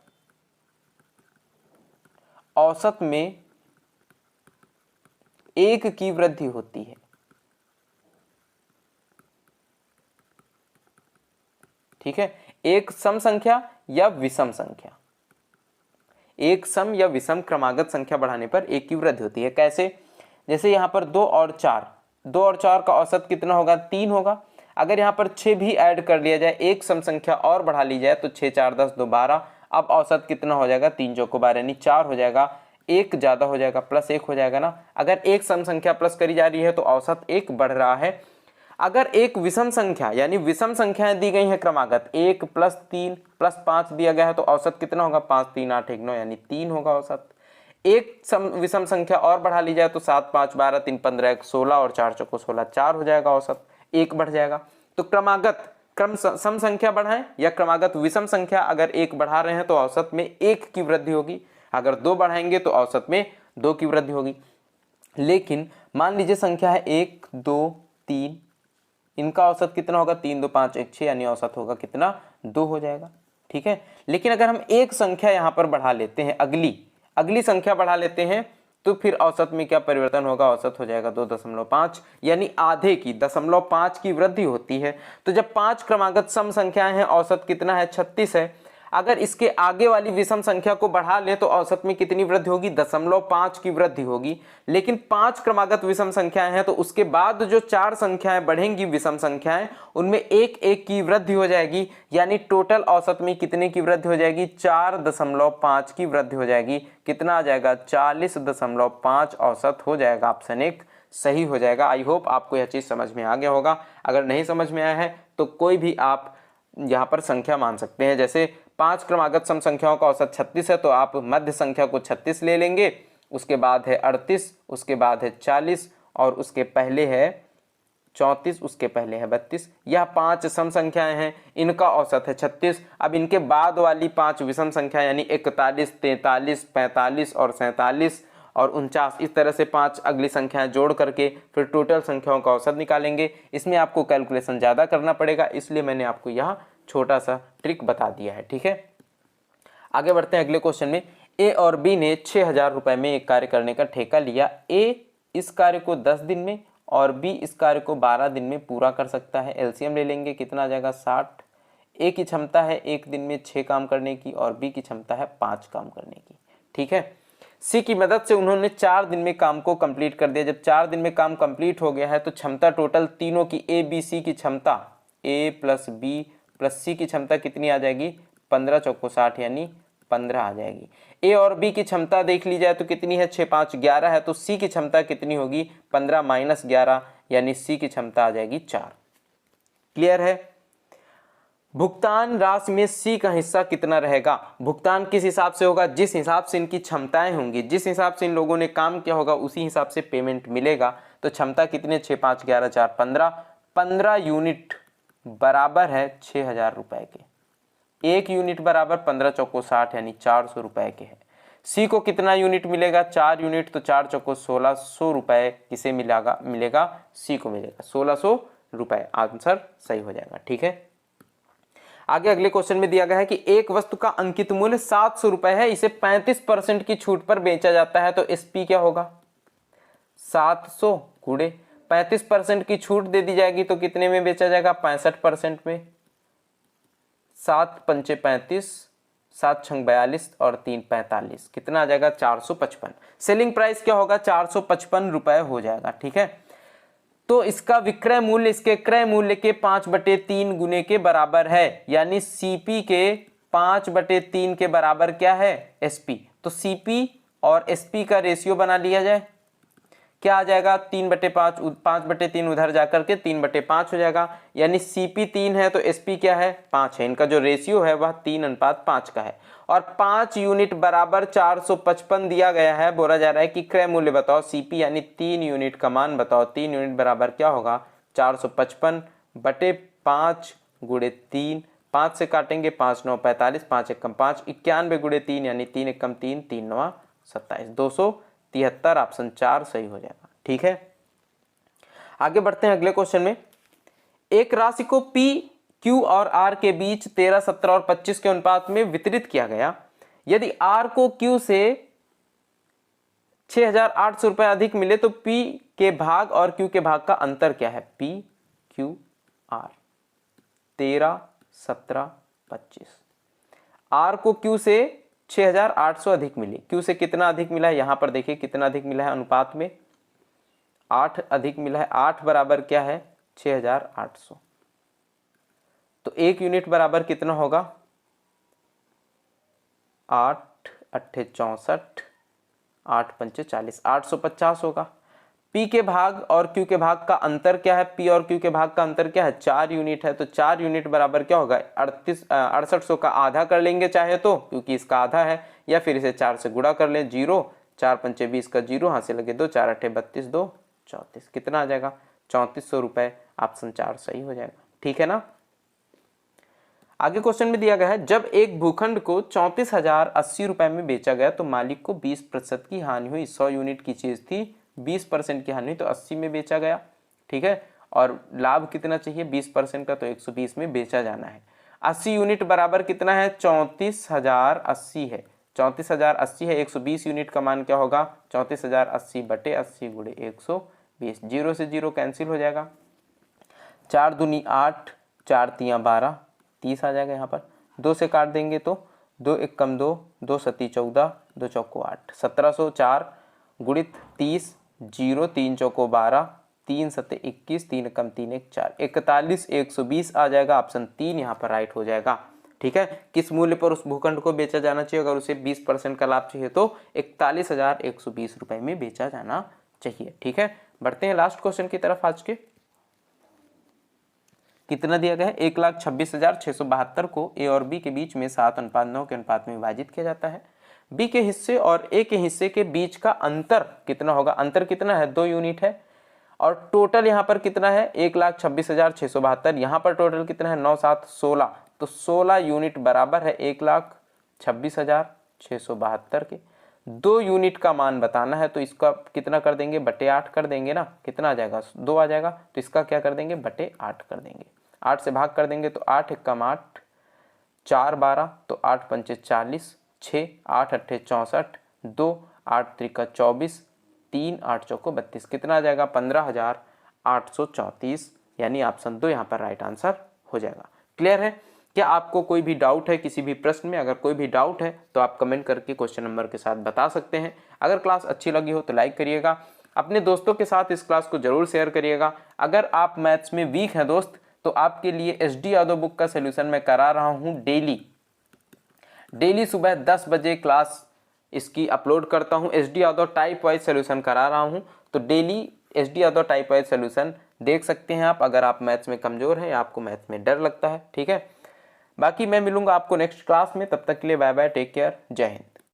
S1: औसत में 1 की वृद्धि होती है। ठीक है, एक सम संख्या या विषम संख्या, एक सम या विषम क्रमागत संख्या बढ़ाने पर 1 की वृद्धि होती है। कैसे? जैसे यहां पर 2 और 4 का औसत कितना होगा 3 होगा। अगर यहां पर 6 भी ऐड कर लिया जाए, एक सम संख्या और बढ़ा ली जाए तो 6 4 10 2 12, अब औसत कितना हो जाएगा 3 चौको 12 यानी 4 हो जाएगा। एक ज्यादा हो जाएगा, प्लस 1 हो जाएगा ना। अगर एक सम संख्या प्लस करी जा रही है तो औसत 1 बढ़ रहा है। अगर एक विषम संख्या यानी विषम संख्याएं दी गई है क्रमागत, 1 + 3 + 5 दिया गया है तो औसत कितना होगा 5 3 8 1 9 यानी 3 होगा औसत। एक विषम संख्या और बढ़ा ली जाए तो 7 5 12 3 15 1 16 और 4 चौको 16, 4 हो जाएगा औसत, 1 बढ़ जाएगा। तो क्रमागत सम संख्या बढ़ाएं या क्रमागत विषम संख्या, अगर 1 बढ़ा रहे हैं तो औसत में 1 की वृद्धि होगी, अगर 2 बढ़ाएंगे तो औसत में 2 की वृद्धि होगी। लेकिन मान लीजिए संख्या है 1 2 3, इनका औसत कितना होगा 3 2 5 1 6 यानी औसत होगा कितना 2 हो जाएगा। ठीक है, लेकिन अगर हम एक संख्या यहां पर बढ़ा लेते हैं, अगली संख्या बढ़ा लेते हैं तो फिर औसत में क्या परिवर्तन होगा, औसत हो जाएगा 2.5 यानी आधे की 0.5 की वृद्धि होती है। तो जब 5 क्रमागत सम संख्याएं हैं, औसत कितना है 36 है। अगर इसके आगे वाली विषम संख्या को बढ़ा ले तो औसत में कितनी वृद्धि होगी 0.5 की वृद्धि होगी। लेकिन 5 क्रमागत विषम संख्याएं हैं तो उसके बाद जो 4 संख्याएं बढ़ेंगी विषम संख्याएं, उनमें 1 की वृद्धि हो जाएगी, यानी टोटल औसत में कितने की वृद्धि हो जाएगी 4.5 की वृद्धि हो जाएगी। कितना आ जाएगा 40.5 औसत हो जाएगा। ऑप्शन 1 सही हो जाएगा। आई होप आपको यह चीज समझ में आ गया होगा। अगर नहीं समझ में आया है तो कोई भी आप यहाँ पर संख्या मान सकते हैं। जैसे 5 क्रमागत सम संख्याओं का औसत 36 है तो आप मध्य संख्या को 36 ले लेंगे, उसके बाद है 38, उसके बाद है 40 और उसके पहले है 34, उसके पहले है 32। यह 5 सम संख्याएं हैं, इनका औसत है 36। अब इनके बाद वाली 5 विषम संख्या यानी 41 43 45 और 47 और 49, इस तरह से 5 अगली संख्याएं जोड़ करके फिर टोटल संख्याओं का औसत निकालेंगे। इसमें आपको कैलकुलेशन ज़्यादा करना पड़ेगा, इसलिए मैंने आपको यहाँ छोटा सा ट्रिक बता दिया है। ठीक है, आगे बढ़ते हैं अगले क्वेश्चन में। ए और बी ने 6000 रुपये में एक कार्य करने का ठेका लिया। ए इस कार्य को 10 दिन में और बी इस कार्य को 12 दिन में पूरा कर सकता है। एलसीएम ले लेंगे, कितना आ जाएगा 60। ए की क्षमता है एक दिन में 6 काम करने की और बी की क्षमता है 5 काम करने की। ठीक है, सी की मदद से उन्होंने 4 दिन में काम को कंप्लीट कर दिया। जब 4 दिन में काम कंप्लीट हो गया है तो क्षमता टोटल तीनों की ए बी सी की क्षमता, ए प्लस बी प्लस सी की क्षमता कितनी आ जाएगी 15 चौको 60 यानी 15 आ जाएगी। ए और बी की क्षमता देख ली जाए तो कितनी है 6 5 11 है, तो सी की क्षमता कितनी होगी 15 - 11 यानी सी की क्षमता आ जाएगी 4। क्लियर है। भुगतान राशि में सी का हिस्सा कितना रहेगा। भुगतान किस हिसाब से होगा, जिस हिसाब से इनकी क्षमताएं होंगी, जिस हिसाब से इन लोगों ने काम किया होगा उसी हिसाब से पेमेंट मिलेगा। तो क्षमता कितने 6 5 11 4 15 यूनिट बराबर है 6000 रुपए के। 1 यूनिट बराबर 15 चौको 60 यानी 400 रुपए के है। सी को कितना यूनिट मिलेगा 4 यूनिट, तो 4 चौको 1600 रुपए किसे मिलेगा सी को मिलेगा 1600 रुपए। आंसर सही हो जाएगा। ठीक है, आगे अगले क्वेश्चन में दिया गया है कि एक वस्तु का अंकित मूल्य 700 रुपए है, इसे 35% की छूट पर बेचा जाता है, तो एसपी क्या होगा 700 गुणे 35% की छूट दे दी जाएगी तो कितने में बेचा जाएगा 65% में। 7 पंचे 35, 7 छंग 42 और 3 45, कितना आ जाएगा 455। सेलिंग प्राइस क्या होगा 455 रुपए हो जाएगा। ठीक है, तो इसका विक्रय मूल्य इसके क्रय मूल्य के 5/3 गुने के बराबर है, यानी सीपी के 5/3 के बराबर क्या है एसपी। तो सीपी और SP का रेशियो बना लिया जाए, क्या आ जाएगा 3/5, 5/3 उधर जाकर के 3/5 हो जाएगा, यानी CP 3 है तो SP क्या है 5 है। इनका जो रेशियो है वह 3:5 का है और 5 यूनिट बराबर 455 दिया गया है। बोला जा रहा है कि क्रय मूल्य बताओ CP यानी 3 यूनिट का मान बताओ। 3 यूनिट बराबर क्या होगा 455/5 × 3, 5 से काटेंगे 5 9 45, 5 एकम 5, 91 × 3 यानी 3 एकम 3, 3 9 27, 273। ऑप्शन 4 सही हो जाएगा। ठीक है, आगे बढ़ते हैं अगले क्वेश्चन में। एक राशि को P, Q और R के बीच 13, 17 और 25 के अनुपात में वितरित किया गया। यदि R को Q से 6,800 रुपए अधिक मिले तो P के भाग और Q के भाग का अंतर क्या है। P, Q, R 13, 17, 25। R को Q से 6,800 अधिक मिली, Q से कितना अधिक मिला है, यहां पर देखिए कितना अधिक मिला है अनुपात में 8 अधिक मिला है। 8 बराबर क्या है 6,800, तो 1 यूनिट बराबर कितना होगा 8 8 64, 8 5 40, 850 होगा। P के भाग और Q के भाग का अंतर क्या है, P और Q के भाग का अंतर क्या है 4 यूनिट है, तो 4 यूनिट बराबर क्या होगा 6800 का आधा कर लेंगे चाहे तो, क्योंकि इसका आधा है, या फिर इसे 4 से गुणा कर लें 0, 4 5 20 का 0, हाथ से लगे 2, 4 8 32, 2 34, कितना आ जाएगा 3400 रुपए। ऑप्शन 4 सही हो जाएगा। ठीक है ना। आगे क्वेश्चन में दिया गया है जब एक भूखंड को 34,080 रुपए में बेचा गया तो मालिक को 20% की हानि हुई। 100 यूनिट की चीज थी, 20% की हानि हुई तो 80 में बेचा गया। ठीक है, और लाभ कितना चाहिए 20% का, तो 120 में बेचा जाना है। 80 यूनिट बराबर कितना है 34,080 है, 34,080 है। 120 यूनिट का मान क्या होगा 34,080/80 × 120, 0 से 0 कैंसिल हो जाएगा। 4 दूनी 8, 4 तियां 12, 30 आ जाएगा। यहाँ पर 2 से काट देंगे तो 2 एकम 2, 2 सती 14, 2 चौको 8, 1704 गुणित 30, 0 3 चौको 12, 3 सते 21, 3 एकम 3 1 4, 41 120 आ जाएगा। ऑप्शन 3 यहाँ पर राइट हो जाएगा। ठीक है, किस मूल्य पर उस भूखंड को बेचा जाना चाहिए, अगर उसे 20% का लाभ चाहिए तो 41,120 रुपए में बेचा जाना चाहिए। ठीक है, बढ़ते हैं लास्ट क्वेश्चन की तरफ। आज के कितना दिया गया है 1,26,672 को A और B के बीच में 7:9 के अनुपात में विभाजित किया जाता है। B के हिस्से और A के हिस्से के बीच का अंतर कितना होगा, अंतर कितना है 2 यूनिट है, और टोटल यहाँ पर कितना है 1,26,672, यहाँ पर टोटल कितना है 9 7 16, तो 16 यूनिट बराबर है 1,26,672 के। 2 यूनिट का मान बताना है तो इसका कितना कर देंगे /8 कर देंगे ना, कितना आ जाएगा 2 आ जाएगा, तो इसका क्या कर देंगे /8 कर देंगे। 8 से भाग कर देंगे तो 8 एकम 8, 4 12, तो 8 पंचे 40, 6 8 8 64, 2 8 त्रिका 24, 3 8 चौको 32, कितना आ जाएगा 15,834, यानी ऑप्शन 2 यहाँ पर राइट आंसर हो जाएगा। क्लियर है। क्या आपको कोई भी डाउट है किसी भी प्रश्न में, अगर कोई भी डाउट है तो आप कमेंट करके क्वेश्चन नंबर के साथ बता सकते हैं। अगर क्लास अच्छी लगी हो तो लाइक करिएगा, अपने दोस्तों के साथ इस क्लास को जरूर शेयर करिएगा। अगर आप मैथ्स में वीक हैं दोस्त तो आपके लिए SD यादव बुक का सोल्यूशन मैं करा रहा हूँ डेली सुबह 10 बजे क्लास इसकी अपलोड करता हूँ। SD Yadav type wise solution करा रहा हूँ, तो daily SD Yadav type wise solution देख सकते हैं आप, अगर आप मैथ्स में कमजोर हैं या आपको मैथ्स में डर लगता है। ठीक है, बाकी मैं मिलूंगा आपको नेक्स्ट क्लास में, तब तक के लिए बाय बाय, टेक केयर, जय हिंद।